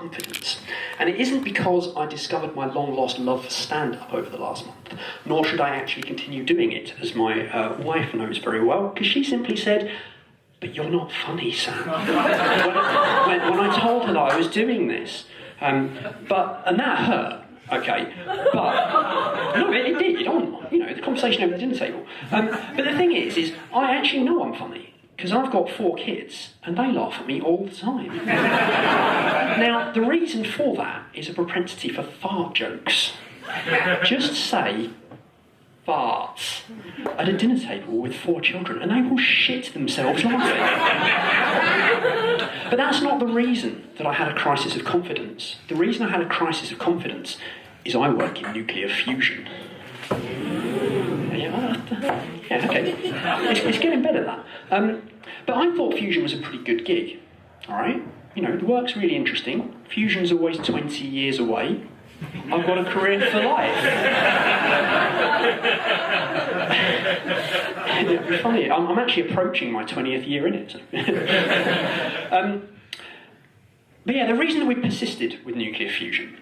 confidence. And it isn't because I discovered my long-lost love for stand-up over the last month, nor should I actually continue doing it, as my wife knows very well, because she simply said, "But you're not funny, Sam." when I told her that I was doing this. And that hurt, okay, but, no, it did, the conversation over the dinner table. But the thing is I actually know I'm funny, because I've got 4 kids, and they laugh at me all the time. Now, the reason for that is a propensity for fart jokes. Just say farts at a dinner table with 4 children, and they will shit themselves laughing. But that's not the reason that I had a crisis of confidence. The reason I had a crisis of confidence is I work in nuclear fusion. Yeah, okay. It's getting better, that. But I thought fusion was a pretty good gig, all right? The work's really interesting. Fusion's always 20 years away. I've got a career for life. It's funny, I'm actually approaching my 20th year in it. But yeah, the reason that we've persisted with nuclear fusion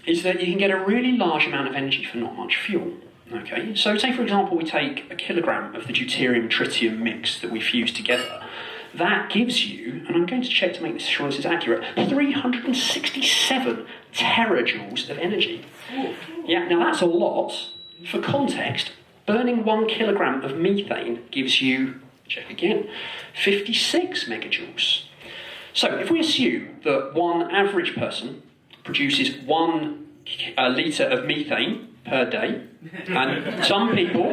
is that you can get a really large amount of energy for not much fuel. Okay, so say for example we take a kilogram of the deuterium-tritium mix that we fuse together. That gives you, and I'm going to check to make sure this is accurate, 367 terajoules of energy. Yeah, now that's a lot. For context, burning 1 kilogram of methane gives you, check again, 56 megajoules. So if we assume that one average person produces 1 litre of methane per day, and some people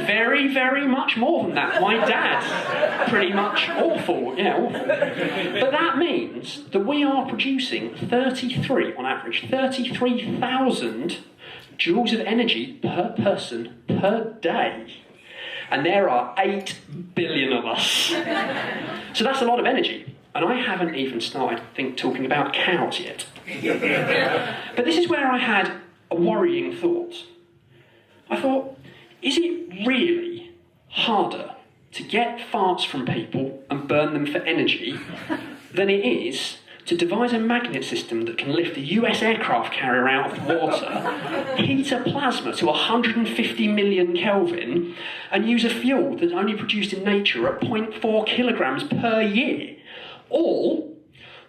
very, very much more than that. My dad, pretty much awful. But that means that we are producing 33,000 joules of energy per person per day. And there are 8 billion of us. So that's a lot of energy. And I haven't even started talking about cows yet. But this is where I had a worrying thought. I thought, is it really harder to get farts from people and burn them for energy than it is to devise a magnet system that can lift a US aircraft carrier out of the water, heat a plasma to 150 million Kelvin, and use a fuel that's only produced in nature at 0.4 kilograms per year, all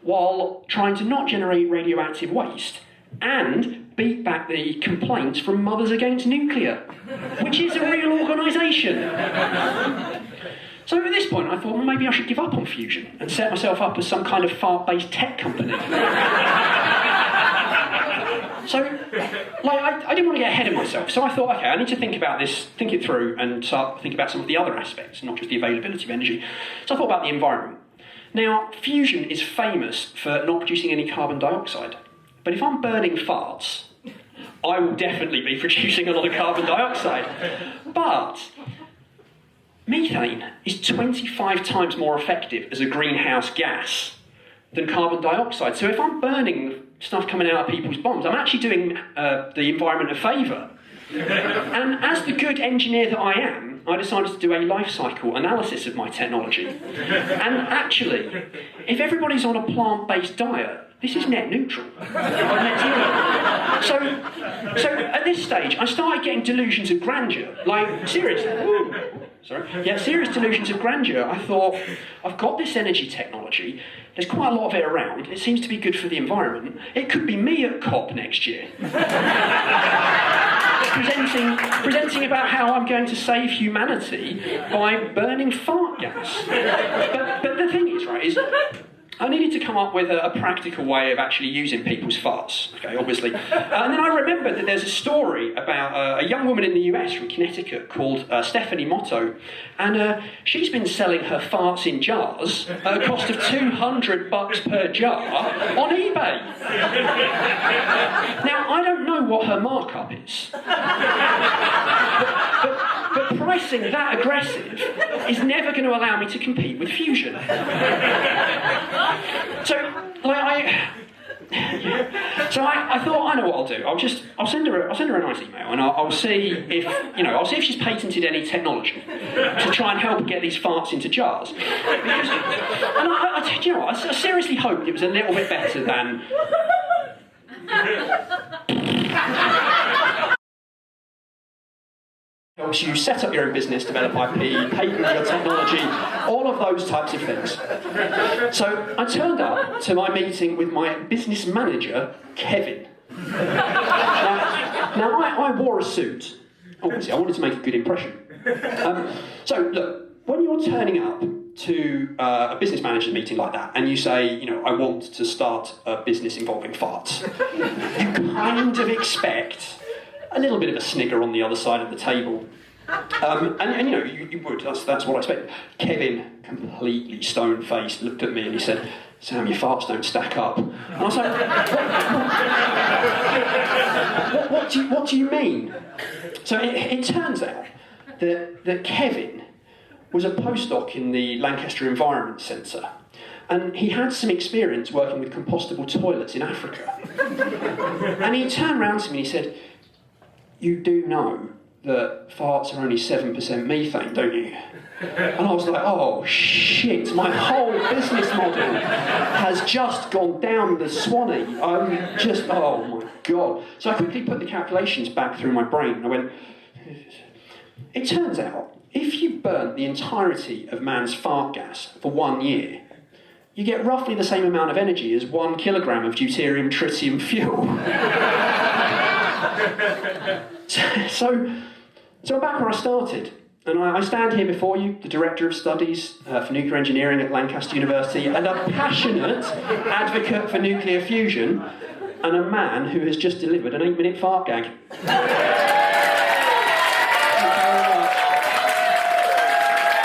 while trying to not generate radioactive waste and beat back the complaints from Mothers Against Nuclear, which is a real organisation. So at this point I thought, well, maybe I should give up on fusion and set myself up as some kind of fart-based tech company. So, I didn't want to get ahead of myself, so I thought, okay, I need to think about this, think it through, and start think about some of the other aspects, not just the availability of energy. So I thought about the environment. Now, fusion is famous for not producing any carbon dioxide. But if I'm burning farts, I will definitely be producing a lot of carbon dioxide. But methane is 25 times more effective as a greenhouse gas than carbon dioxide. So if I'm burning stuff coming out of people's bombs, I'm actually doing the environment a favour. And as the good engineer that I am, I decided to do a life cycle analysis of my technology. And actually, if everybody's on a plant-based diet, this is net neutral. Net zero. So at this stage, I started getting delusions of grandeur. Like, seriously. Serious delusions of grandeur. I thought, I've got this energy technology, there's quite a lot of it around, it seems to be good for the environment, it could be me at COP next year. presenting about how I'm going to save humanity by burning fart gas. But the thing is, right, is I needed to come up with a practical way of actually using people's farts, okay, obviously. And then I remembered that there's a story about a young woman in the US from Connecticut called Stephanie Motto, and she's been selling her farts in jars at a cost of $200 per jar on eBay. Now, I don't know what her markup is, but pricing that aggressive is never going to allow me to compete with fusion. So I thought, I know what I'll do. I'll send her a nice email, and I'll see if she's patented any technology to try and help her get these farts into jars. Because, and I seriously hoped it was a little bit better than. Helps you set up your own business, develop IP, patent your technology, all of those types of things. So I turned up to my meeting with my business manager, Kevin. Now I wore a suit. Obviously, I wanted to make a good impression. So look, when you're turning up to a business manager meeting like that, and you say, I want to start a business involving farts, you kind of expect a little bit of a snigger on the other side of the table. You would, that's what I expect. Kevin, completely stone-faced, looked at me and he said, "Sam, your farts don't stack up." And I was like, what do you mean? So it turns out that Kevin was a postdoc in the Lancaster Environment Centre, and he had some experience working with compostable toilets in Africa. And he turned around to me and he said, "You do know that farts are only 7% methane, don't you?" And I was like, oh shit, my whole business model has just gone down the Swanee. Oh my God. So I quickly put the calculations back through my brain and I went, it turns out, if you burn the entirety of man's fart gas for 1 year, you get roughly the same amount of energy as 1 kilogram of deuterium tritium fuel. So I'm back where I started, and I stand here before you, the Director of Studies for Nuclear Engineering at Lancaster University, and a passionate advocate for nuclear fusion, and a man who has just delivered an 8-minute fart gag.